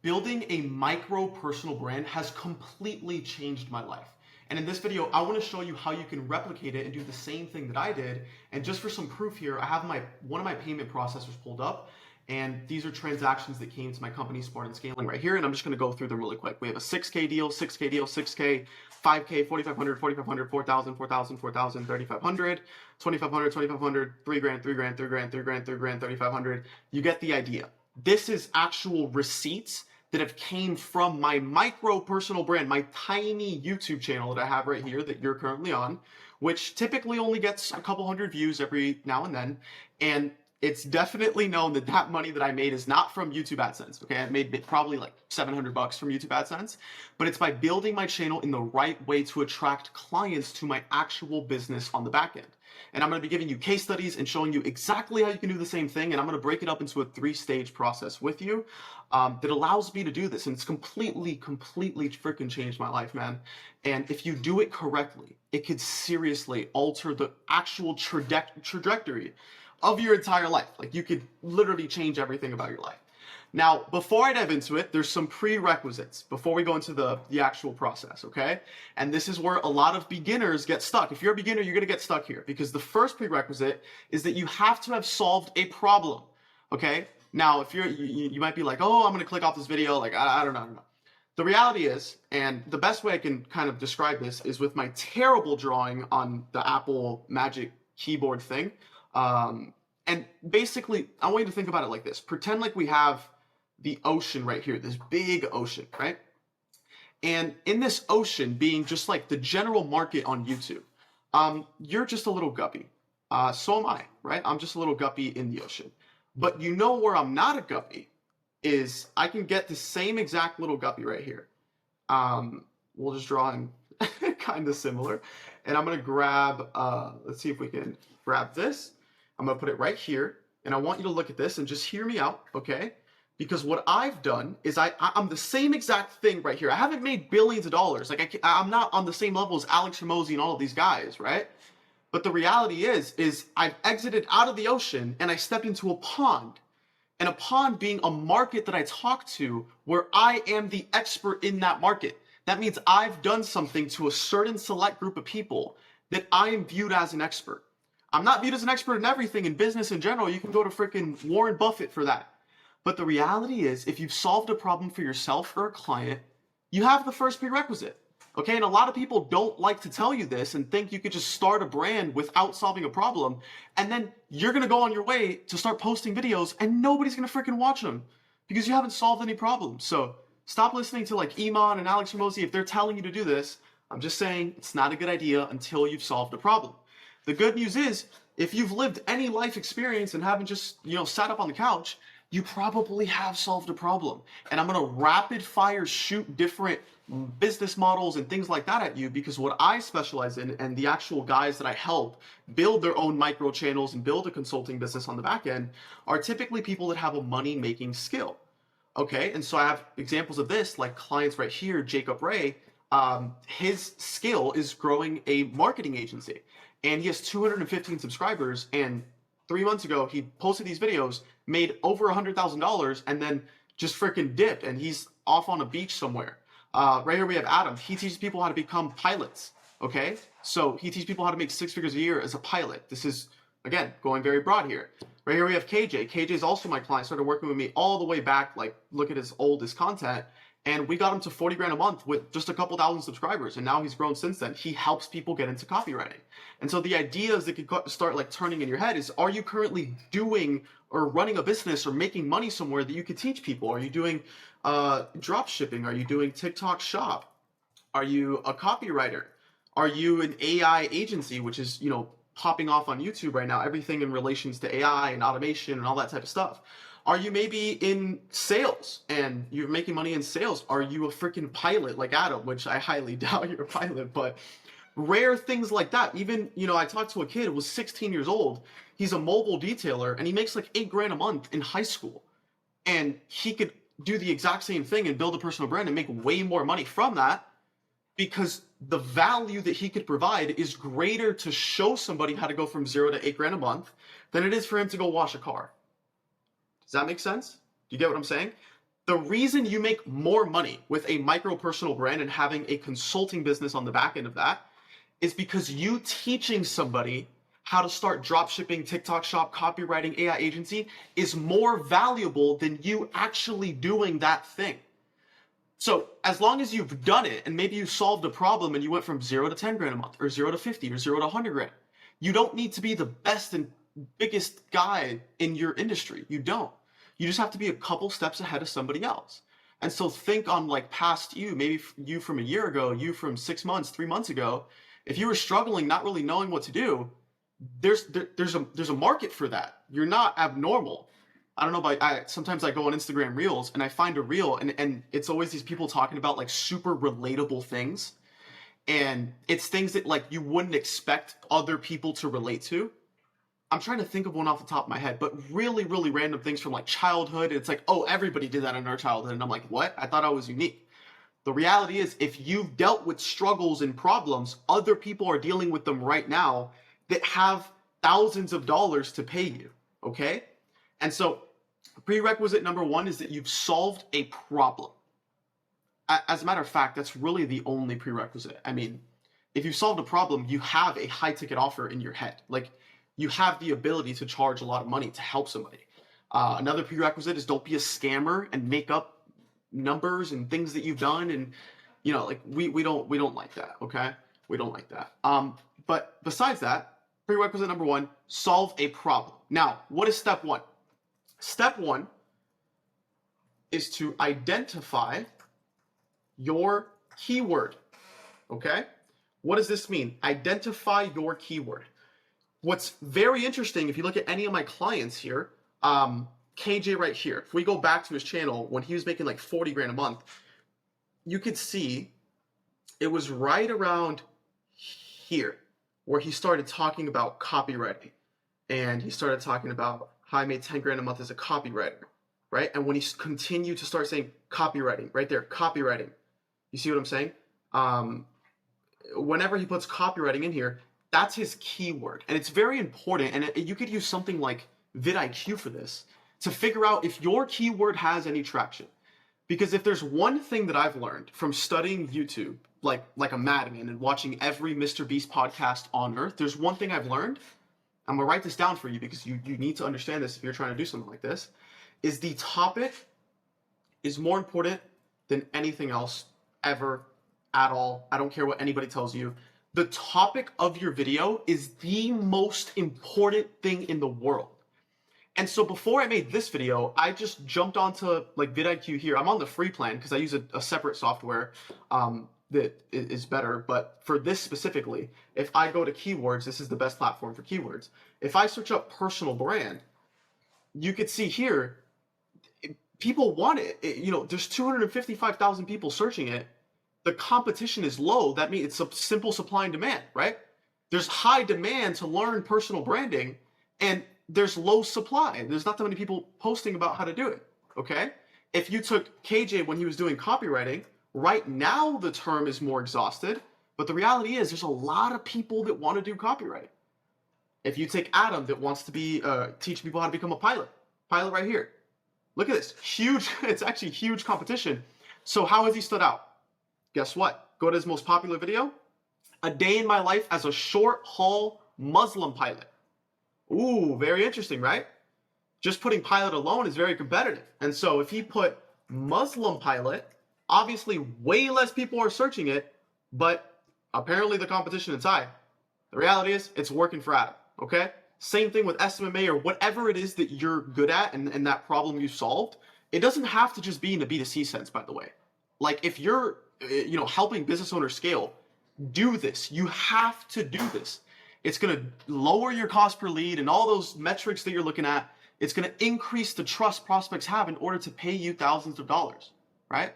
Building a micro personal brand has completely changed my life. And in this video, I want to show you how you can replicate it and do the same thing that I did. And just for some proof here, I have one of my payment processors pulled up. And these are transactions that came to my company, Spartan Scaling, right here. And I'm just going to go through them really quick. We have a 6K deal, 6K deal, 6K, 5K, 4,500, 4,500, 4,000, 4,000, 4,000, 3,500, 2,500, 2,500, 3 grand, 3 grand, 3 grand, 3 grand, 3 grand, 3,500. You get the idea. This is actual receipts that have came from my micro personal brand, my tiny YouTube channel that I have right here that you're currently on, which typically only gets a couple hundred views every now and then. And it's definitely known that that money that I made is not from YouTube AdSense. Okay, I made probably like $700 from YouTube AdSense, but it's by building my channel in the right way to attract clients to my actual business on the back end. And I'm going to be giving you case studies and showing you exactly how you can do the same thing. And I'm going to break it up into a 3-stage process with you that allows me to do this. And it's completely freaking changed my life, man. And if you do it correctly, it could seriously alter the actual trajectory of your entire life. Like, you could literally change everything about your life. Now, before I dive into it, there's some prerequisites before we go into the actual process, okay? And this is where a lot of beginners get stuck. If you're a beginner, you're gonna get stuck here because the first prerequisite is that you have to have solved a problem, okay? Now, if you might be like, oh, I'm gonna click off this video, like, I don't know. The reality is, and the best way I can kind of describe this is with my terrible drawing on the Apple Magic Keyboard thing. And basically, I want you to think about it like this. Pretend like we have the ocean right here, this big ocean, right? And in this ocean being just like the general market on YouTube, you're just a little guppy. So am I, right? I'm just a little guppy in the ocean. But you know where I'm not a guppy is I can get the same exact little guppy right here. We'll just draw him kind of similar. And I'm going to grab, let's see if we can grab this. I'm going to put it right here. And I want you to look at this and just hear me out, okay? Because what I've done is I'm the same exact thing right here. I haven't made billions of dollars. Like, I'm not on the same level as Alex Hormozi and all of these guys, right? But the reality is I've exited out of the ocean and I stepped into a pond. And a pond being a market that I talk to where I am the expert in that market. That means I've done something to a certain select group of people that I am viewed as an expert. I'm not viewed as an expert in everything in business in general. You can go to freaking Warren Buffett for that. But the reality is, if you've solved a problem for yourself or a client, you have the first prerequisite. Okay, and a lot of people don't like to tell you this and think you could just start a brand without solving a problem, and then you're gonna go on your way to start posting videos and nobody's gonna freaking watch them because you haven't solved any problems. So stop listening to like Iman and Alex Hormozi if they're telling you to do this. I'm just saying it's not a good idea until you've solved a problem. The good news is, if you've lived any life experience and haven't just, sat up on the couch, you probably have solved a problem. And I'm gonna rapid fire shoot different business models and things like that at you because what I specialize in and the actual guys that I help build their own micro channels and build a consulting business on the back end are typically people that have a money making skill. Okay, and so I have examples of this, like clients right here, Jacob Ray. His skill is growing a marketing agency and he has 215 subscribers, and 3 months ago he posted these videos, made over $100,000, and then just freaking dipped and he's off on a beach somewhere. Right here we have Adam. He teaches people how to become pilots, okay? So he teaches people how to make 6 figures a year as a pilot. This is, again, going very broad here. Right here we have KJ. KJ is also my client, started working with me all the way back, like, look at his oldest content, and we got him to 40 grand a month with just a couple thousand subscribers, and now he's grown since then. He helps people get into copywriting. And so the ideas that could start like turning in your head is, are you currently doing or running a business or making money somewhere that you could teach people? Are you doing drop shipping? Are you doing TikTok shop? Are you a copywriter? Are you an AI agency, which is, popping off on YouTube right now, everything in relations to AI and automation and all that type of stuff? Are you maybe in sales and you're making money in sales? Are you a freaking pilot like Adam, which I highly doubt you're a pilot, but rare things like that. Even, I talked to a kid who was 16 years old. He's a mobile detailer and he makes like 8 grand a month in high school. And he could do the exact same thing and build a personal brand and make way more money from that because the value that he could provide is greater to show somebody how to go from 0 to 8 grand a month than it is for him to go wash a car. Does that make sense? Do you get what I'm saying? The reason you make more money with a micro personal brand and having a consulting business on the back end of that is because you teaching somebody how to start drop shipping, TikTok shop, copywriting, AI agency is more valuable than you actually doing that thing. So as long as you've done it and maybe you solved a problem and you went from 0 to 10 grand a month or 0 to 50 or 0 to 100 grand, you don't need to be the best and biggest guy in your industry. You don't. You just have to be a couple steps ahead of somebody else. And so think on like past you, maybe you from a year ago, you from 6 months, 3 months ago. If you were struggling, not really knowing what to do, there's a market for that. You're not abnormal. I don't know, but sometimes I go on Instagram Reels and I find a reel and it's always these people talking about like super relatable things. And it's things that like you wouldn't expect other people to relate to. I'm trying to think of one off the top of my head, but really, really random things from like childhood. It's like, oh, everybody did that in our childhood. And I'm like, what? I thought I was unique. The reality is, if you've dealt with struggles and problems, other people are dealing with them right now that have thousands of dollars to pay you, okay? And so prerequisite number one is that you've solved a problem. As a matter of fact, that's really the only prerequisite. I mean, if you solved a problem, you have a high ticket offer in your head. Like, you have the ability to charge a lot of money to help somebody. Another prerequisite is don't be a scammer and make up numbers and things that you've done. And, you know, like we don't like that, okay? We don't like that. But besides that, prerequisite number one, solve a problem. Now, what is step one? Step one is to identify your keyword, okay? What does this mean? Identify your keyword. What's very interesting, if you look at any of my clients here, KJ right here, if we go back to his channel when he was making like 40 grand a month, you could see it was right around here where he started talking about copywriting. And he started talking about how I made 10 grand a month as a copywriter, right? And when he continued to start saying copywriting, right there, copywriting, you see what I'm saying? Whenever he puts copywriting in here, that's his keyword. And it's very important. And you could use something like vidIQ for this to figure out if your keyword has any traction. Because if there's one thing that I've learned from studying YouTube, like a madman and watching every Mr. Beast podcast on earth, there's one thing I've learned. I'm gonna write this down for you because you need to understand this if you're trying to do something like this, is the topic is more important than anything else ever at all. I don't care what anybody tells you. The topic of your video is the most important thing in the world. And so before I made this video, I just jumped onto like vidIQ here. I'm on the free plan because I use a separate software that is better. But for this specifically, if I go to keywords, this is the best platform for keywords. If I search up personal brand, you could see here, people want it. You know, there's 255,000 people searching it. The competition is low. That means it's a simple supply and demand, right? There's high demand to learn personal branding and there's low supply. There's not that many people posting about how to do it, okay? If you took KJ when he was doing copywriting, right now the term is more exhausted, but the reality is there's a lot of people that want to do copywriting. If you take Adam that wants to be teach people how to become a pilot right here. Look at this, huge, it's actually huge competition. So how has he stood out? Guess what? Go to his most popular video. A day in my life as a short haul Muslim pilot. Ooh, very interesting, right? Just putting pilot alone is very competitive. And so if he put Muslim pilot, obviously way less people are searching it, but apparently the competition is high. The reality is it's working for Adam, okay? Same thing with SMMA or whatever it is that you're good at and that problem you solved. It doesn't have to just be in a B2C sense, by the way. Like if you're helping business owners scale, do this. You have to do this. It's going to lower your cost per lead and all those metrics that you're looking at. It's going to increase the trust prospects have in order to pay you thousands of dollars, right?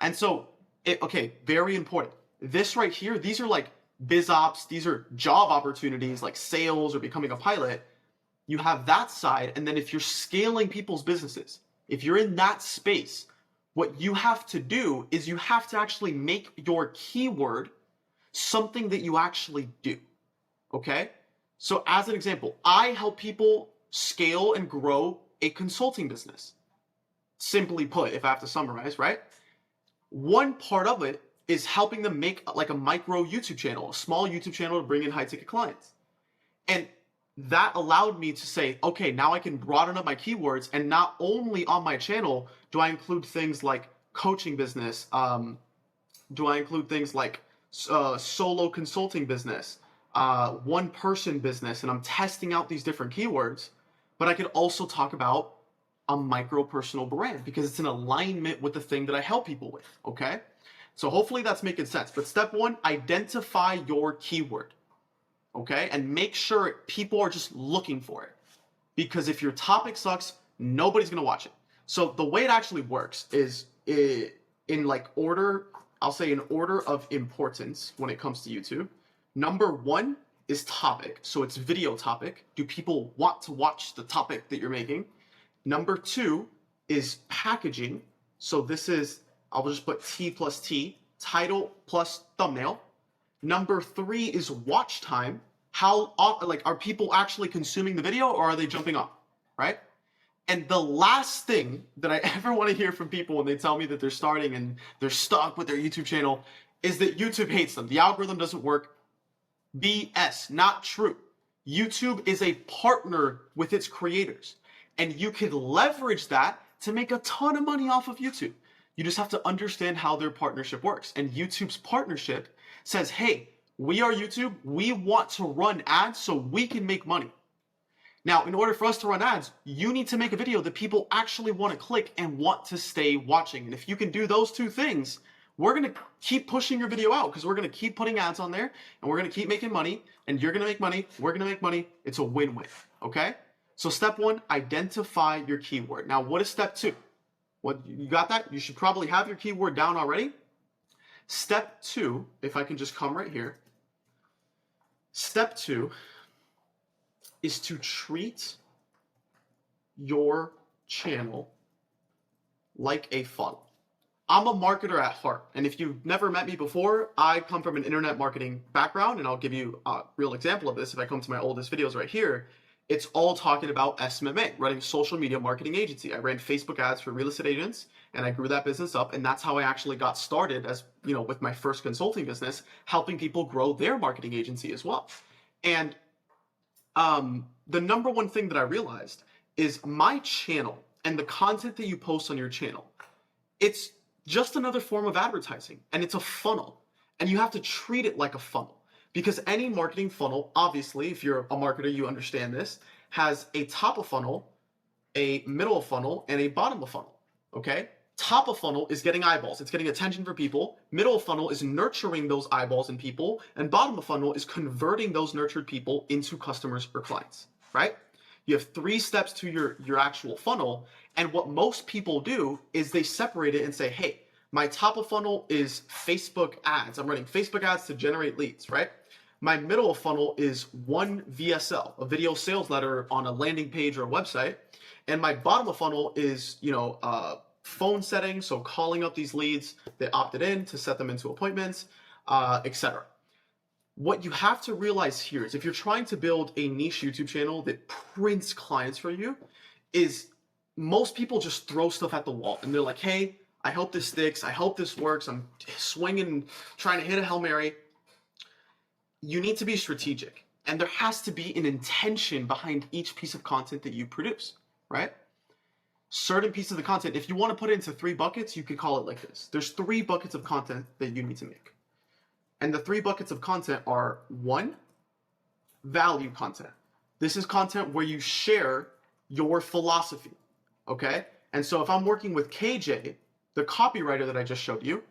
And so, okay, very important. This right here, these are like biz ops. These are job opportunities like sales or becoming a pilot. You have that side. And then if you're scaling people's businesses, if you're in that space, what you have to do is you have to actually make your keyword something that you actually do. Okay? So as an example, I help people scale and grow a consulting business. simply put, if I have to summarize, right? One part of it is helping them make like a micro YouTube channel, a small YouTube channel to bring in high ticket clients. And that allowed me to say, okay, now I can broaden up my keywords. And not only on my channel do I include things like coaching business, do I include things like solo consulting business, one person business, and I'm testing out these different keywords, but I could also talk about a micro personal brand because it's in alignment with the thing that I help people with, okay? So hopefully that's making sense. But step one, identify your keyword, okay? And make sure people are just looking for it. Because if your topic sucks, nobody's gonna watch it. So the way it actually works is in like order, I'll say in order of importance when it comes to YouTube. Number one is topic. So it's video topic. Do people want to watch the topic that you're making? Number two is packaging. So this is, I'll just put T plus T, title plus thumbnail. Number three is watch time. How, like, are people actually consuming the video or are they jumping off, right? And the last thing that I ever want to hear from people when they tell me that they're starting and they're stuck with their YouTube channel is that YouTube hates them. The algorithm doesn't work. BS, not true. YouTube is a partner with its creators, and you can leverage that to make a ton of money off of YouTube. You just have to understand how their partnership works. And YouTube's partnership says, hey, we are YouTube. We want to run ads so we can make money. Now, in order for us to run ads, you need to make a video that people actually want to click and want to stay watching. And if you can do those two things, we're going to keep pushing your video out because we're going to keep putting ads on there and we're going to keep making money and you're going to make money. We're going to make money. It's a win-win. Okay. So step one, identify your keyword. Now, what is step two? What, you got that? You should probably have your keyword down already. Step two, if I can just come right here. Step two is to treat your channel like a funnel. I'm a marketer at heart, and if you've never met me before, I come from an internet marketing background, and I'll give you a real example of this. If I come to my oldest videos right here, it's all talking about SMMA, running a social media marketing agency. I ran Facebook ads for real estate agents, and I grew that business up, and that's how I actually got started as, you know, with my first consulting business, helping people grow their marketing agency as well. And the number one thing that I realized is my channel and the content that you post on your channel, it's just another form of advertising, and it's a funnel, and you have to treat it like a funnel because any marketing funnel, obviously, if you're a marketer, you understand this, has a top of funnel, a middle of funnel, and a bottom of funnel, okay? Top of funnel is getting eyeballs. It's getting attention for people. Middle of funnel is nurturing those eyeballs and people, and bottom of funnel is converting those nurtured people into customers or clients, right? You have 3 steps to your actual funnel, and what most people do is they separate it and say, hey, my top of funnel is Facebook ads. I'm running Facebook ads to generate leads, right? My middle of funnel is one VSL, a video sales letter on a landing page or a website, and my bottom of funnel is, phone settings, so calling up these leads that opted in to set them into appointments, etc. What you have to realize here is if you're trying to build a niche YouTube channel that prints clients for you, is most people just throw stuff at the wall and they're like, hey, I hope this sticks. I hope this works. I'm swinging, trying to hit a Hail Mary. You need to be strategic, and there has to be an intention behind each piece of content that you produce, right? Certain pieces of the content, if you want to put it into 3 buckets, you could call it like this. There's 3 buckets of content that you need to make. And the 3 buckets of content are 1, value content. This is content where you share your philosophy, okay? And so if I'm working with KJ, the copywriter that I just showed you,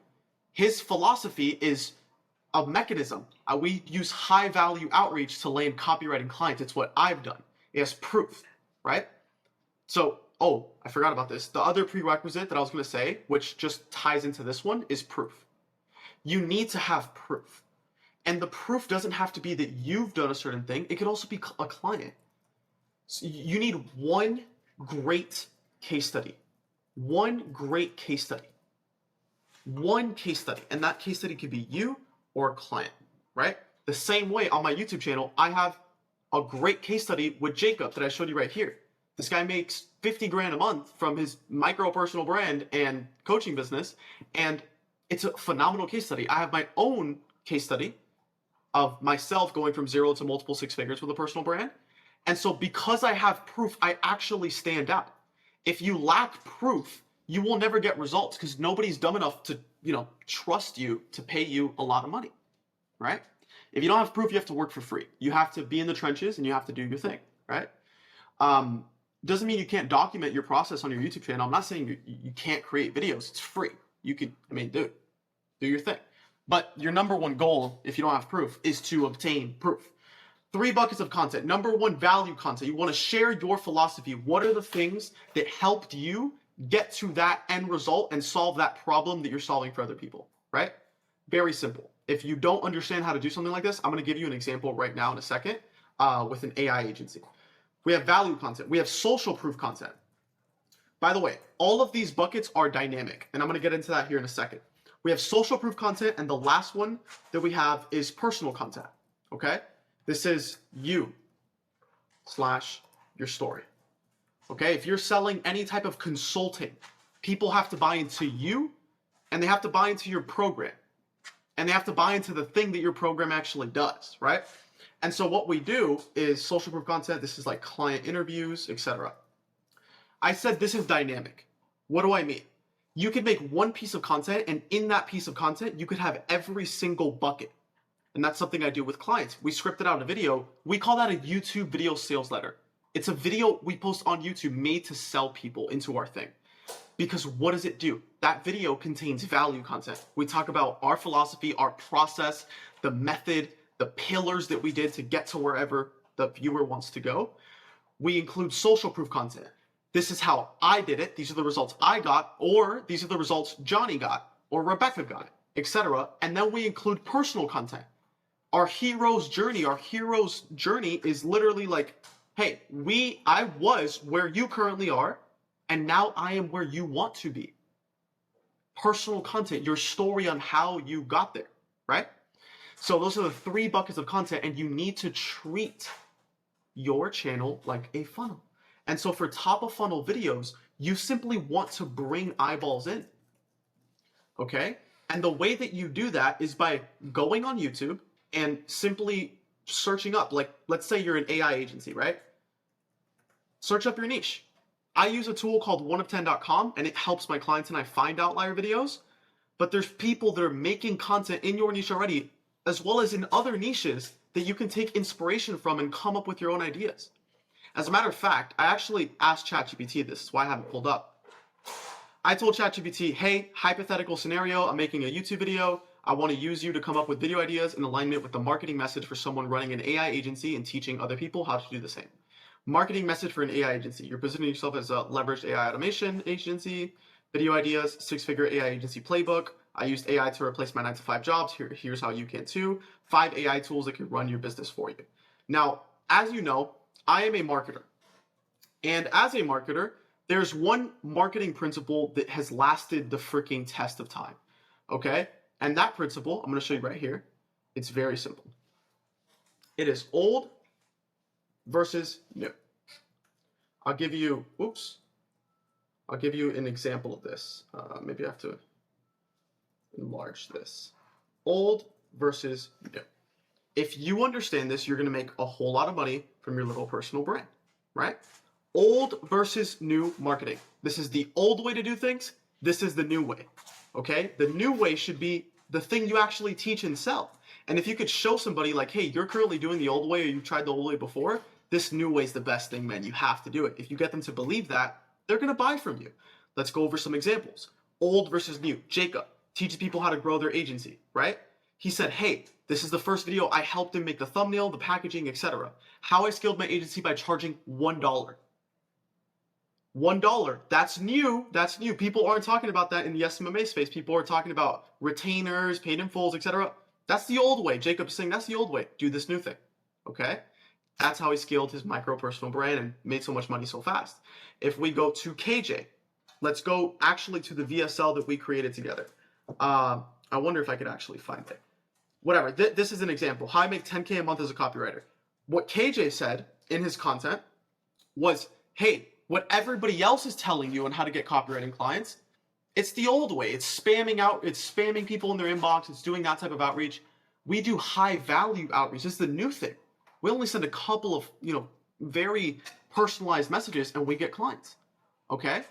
his philosophy is a mechanism. We use high value outreach to land copywriting clients. It's what I've done. It has proof, right? So, oh, I forgot about this. The other prerequisite that I was going to say, which just ties into this one, is proof. You need to have proof. And the proof doesn't have to be that you've done a certain thing. It could also be a client. So you need one great case study. One great case study. One case study. And that case study could be you or a client, right? The same way on my YouTube channel, I have a great case study with Jacob that I showed you right here. This guy makes 50 grand a month from his micro personal brand and coaching business. And it's a phenomenal case study. I have my own case study of myself going from 0 to multiple 6 figures with a personal brand. And so because I have proof, I actually stand out. If you lack proof, you will never get results because nobody's dumb enough to, trust you to pay you a lot of money, right? If you don't have proof, you have to work for free. You have to be in the trenches and you have to do your thing, right? Doesn't mean you can't document your process on your YouTube channel. I'm not saying you can't create videos. It's free. You can, do your thing. But your number one goal, if you don't have proof, is to obtain proof. 3 buckets of content. Number 1, value content. You want to share your philosophy. What are the things that helped you get to that end result and solve that problem that you're solving for other people, right? Very simple. If you don't understand how to do something like this, I'm going to give you an example right now in a second with an AI agency. We have value content. We have social proof content. By the way, all of these buckets are dynamic, and I'm going to get into that here in a second. We have social proof content, and the last one that we have is personal content, okay? This is you / your story, okay? If you're selling any type of consulting, people have to buy into you, and they have to buy into your program, and they have to buy into the thing that your program actually does, right? And so what we do is social proof content. This is like client interviews, etc. I said this is dynamic. What do I mean? You could make one piece of content, and in that piece of content, you could have every single bucket. And that's something I do with clients. We scripted out a video. We call that a YouTube video sales letter. It's a video we post on YouTube made to sell people into our thing. Because what does it do? That video contains value content. We talk about our philosophy, our process, the method, the pillars that we did to get to wherever the viewer wants to go. We include social proof content. This is how I did it. These are the results I got, or these are the results Johnny got, or Rebecca got, etc. And then we include personal content. Our hero's journey is literally like, hey, I was where you currently are, and now I am where you want to be. Personal content, your story on how you got there, right? So those are the 3 buckets of content, and you need to treat your channel like a funnel. And so for top of funnel videos, you simply want to bring eyeballs in, okay? And the way that you do that is by going on YouTube and simply searching up, like, let's say you're an AI agency, right? Search up your niche. I use a tool called oneof10.com, and it helps my clients and I find outlier videos. But there's people that are making content in your niche already, as well as in other niches that you can take inspiration from and come up with your own ideas. As a matter of fact, I actually asked ChatGPT this is why I haven't pulled up. I told ChatGPT, hey, hypothetical scenario, I'm making a YouTube video. I want to use you to come up with video ideas in alignment with the marketing message for someone running an AI agency and teaching other people how to do the same. Marketing message for an AI agency. You're positioning yourself as a leveraged AI automation agency, video ideas, 6-figure AI agency playbook. I used AI to replace my 9-to-5 jobs. Here's how you can too. 5 AI tools that can run your business for you. Now, as you know, I am a marketer. And as a marketer, there's one marketing principle that has lasted the freaking test of time. Okay? And that principle, I'm going to show you right here. It's very simple. It is old versus new. I'll give you an example of this. Maybe I have to enlarge this. Old versus new. If you understand this, you're going to make a whole lot of money from your little personal brand, right? Old versus new marketing. This is the old way to do things. This is the new way, okay? The new way should be the thing you actually teach and sell. And if you could show somebody like, hey, you're currently doing the old way or you tried the old way before, this new way is the best thing, man. You have to do it. If you get them to believe that, they're going to buy from you. Let's go over some examples. Old versus new. Jacob teaches people how to grow their agency, right? He said, hey, this is the first video. I helped him make the thumbnail, the packaging, etc. How I scaled my agency by charging $1. $1. That's new. That's new. People aren't talking about that in the SMMA space. People are talking about retainers, paid in fulls, etc. That's the old way. Jacob's saying that's the old way. Do this new thing. Okay? That's how he scaled his micro personal brand and made so much money so fast. If we go to KJ, let's go actually to the VSL that we created together. I wonder if I could actually find it. Whatever. This is an example. How I make 10K a month as a copywriter. What KJ said in his content was hey, what everybody else is telling you on how to get copywriting clients, it's the old way. It's spamming people in their inbox. It's doing that type of outreach. We do high value outreach. This is the new thing. We only send a couple of, very personalized messages and we get clients. Okay?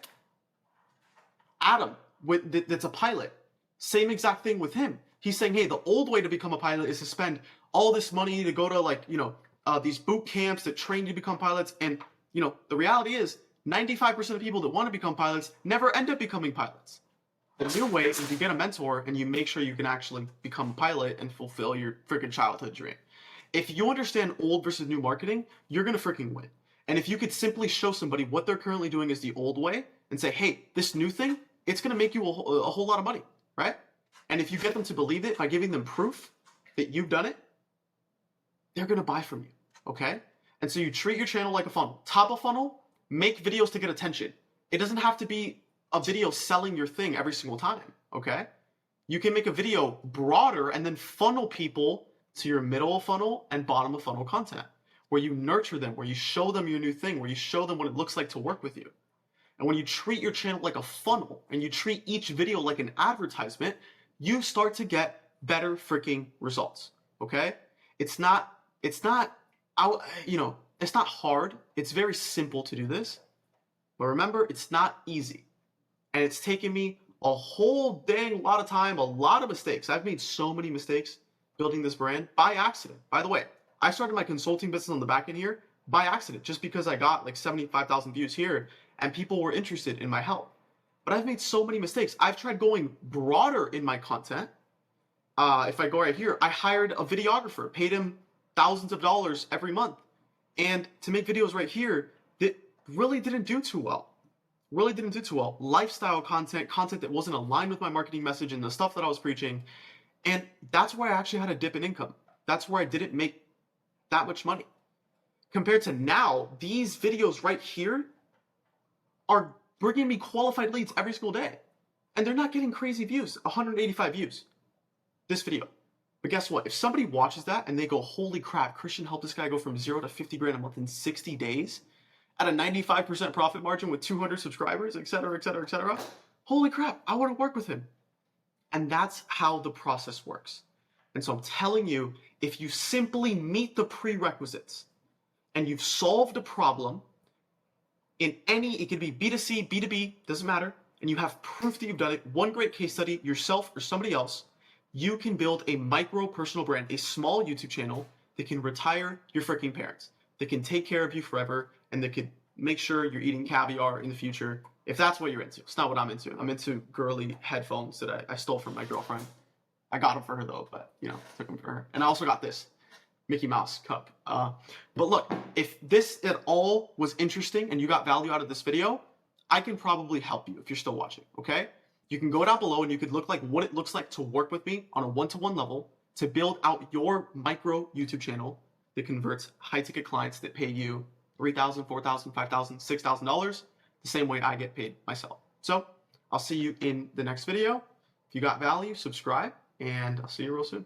Adam, that's a pilot. Same exact thing with him. He's saying, hey, the old way to become a pilot is to spend all this money to go to these boot camps that train you to become pilots. And, the reality is 95% of people that want to become pilots never end up becoming pilots. The new way is you get a mentor and you make sure you can actually become a pilot and fulfill your freaking childhood dream. If you understand old versus new marketing, you're going to freaking win. And if you could simply show somebody what they're currently doing is the old way and say, hey, this new thing, it's going to make you a whole lot of money, right? And if you get them to believe it by giving them proof that you've done it, they're going to buy from you, okay? And so you treat your channel like a funnel. Top of funnel, make videos to get attention. It doesn't have to be a video selling your thing every single time, okay? You can make a video broader and then funnel people to your middle of funnel and bottom of funnel content, where you nurture them, where you show them your new thing, where you show them what it looks like to work with you. And when you treat your channel like a funnel and you treat each video like an advertisement, you start to get better freaking results, okay? It's not hard. It's very simple to do this. But remember, it's not easy. And it's taken me a whole dang lot of time, a lot of mistakes. I've made so many mistakes building this brand by accident. By the way, I started my consulting business on the back end here by accident, just because I got like 75,000 views here and people were interested in my help. But I've made so many mistakes. I've tried going broader in my content. If I go right here, I hired a videographer, paid him thousands of dollars every month. And to make videos right here that really didn't do too well. Lifestyle content that wasn't aligned with my marketing message and the stuff that I was preaching. And that's where I actually had a dip in income. That's where I didn't make that much money. Compared to now, these videos right here are bringing me qualified leads every single day. And they're not getting crazy views, 185 views, this video. But guess what? If somebody watches that and they go, holy crap, Christian helped this guy go from 0 to 50 grand a month in 60 days at a 95% profit margin with 200 subscribers, et cetera, et cetera, et cetera. Holy crap, I want to work with him. And that's how the process works. And so I'm telling you, if you simply meet the prerequisites and you've solved a problem in it could be B2C, B2B, doesn't matter, and you have proof that you've done it, one great case study, yourself or somebody else, you can build a micro personal brand, a small YouTube channel that can retire your freaking parents, that can take care of you forever, and that could make sure you're eating caviar in the future, if that's what you're into. It's not what I'm into. I'm into girly headphones that I stole from my girlfriend. I got them for her though, but took them for her. And I also got this Mickey Mouse cup. But look, if this at all was interesting and you got value out of this video, I can probably help you if you're still watching, okay? You can go down below and you could look like what it looks like to work with me on a one-to-one level to build out your micro YouTube channel that converts high-ticket clients that pay you $3,000, $4,000, $5,000, $6,000 the same way I get paid myself. So I'll see you in the next video. If you got value, subscribe, and I'll see you real soon.